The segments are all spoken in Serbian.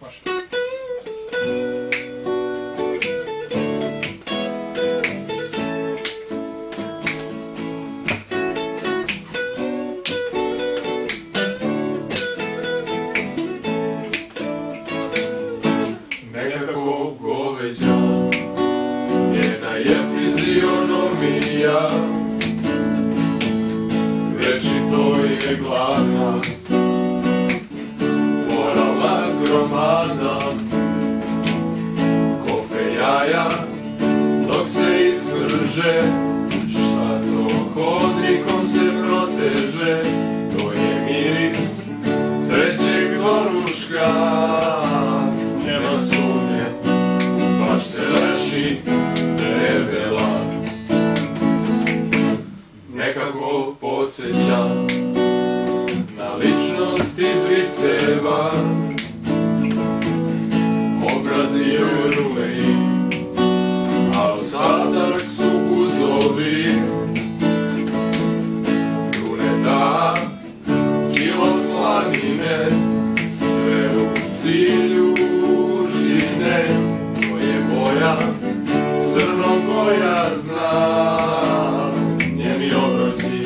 Može. Nekako goveđa, njena je fizionomija, večito je gladna, morala gromada, kofe jaja, dok se isvrže, šta to hodnikom se proteže, to je miris trećeg doruška. Nema sumnje, baš se leši debela. Nekako podsjeća na ličnost iz viceva, obraz je rumeni, a ostatak su guzovi. Bruneta, kilo slanine, sve u cilju žine, to je boja crnogojazna. Njeni obroci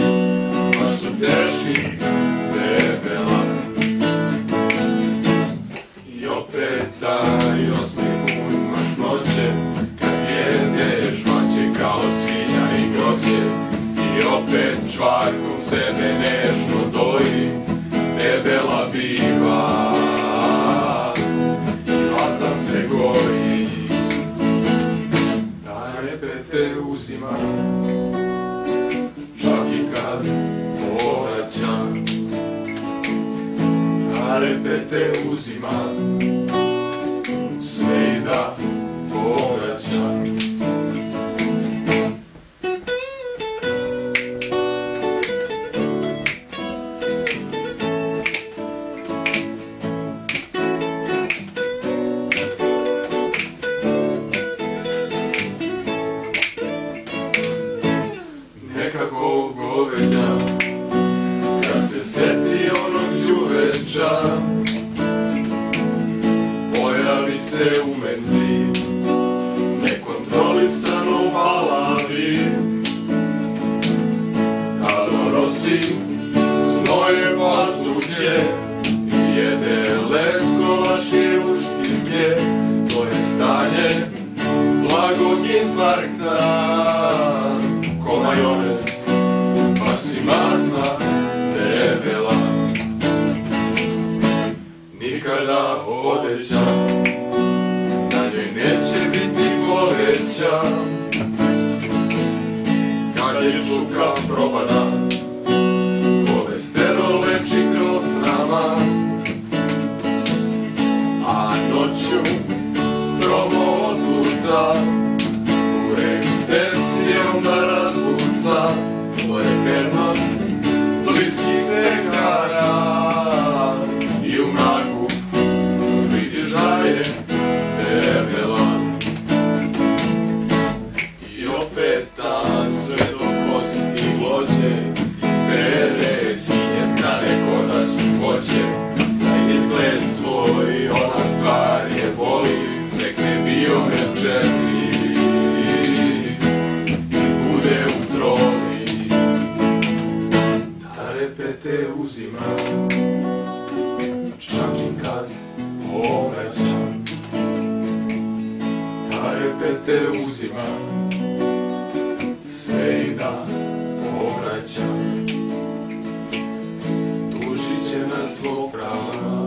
baš su teški debela. I opet taj osmeh pun masnoće, kad jede žvaće kao svinja i groće. I opet čvarkom sebe nežno doji, debela biva. Se goji, da repete uzima, čak i kad povraća. Da repete uzima, sve i da povraća. Nekako goveđa, kad se seti onog đuveča, pojavi se u menzi, nekontrolisano u valavi. Kada rosi znoje pasulje i jede leskovačke uštike, to je stanje blagog infarkta. Ko majonez, baš si masna debela. Nikada odeća na njoj neće biti poveća. Kad je čuka probana, kolesterol leči krov nama. A noću promo odluta, urek stepsijom da razbuca. To je vernost bliskih vekara. I u mraku vidi žaje debela. I opet ta sve do kosti glođe, bere svinje strane ko da su voće. Za izgled svoj ona stvar je boli, srekne biomer 4 i bude u troli. Da repete uzima, čak i kad povraća. Da repete uzima, sve i da povraća. Tužit će nas zbog prava.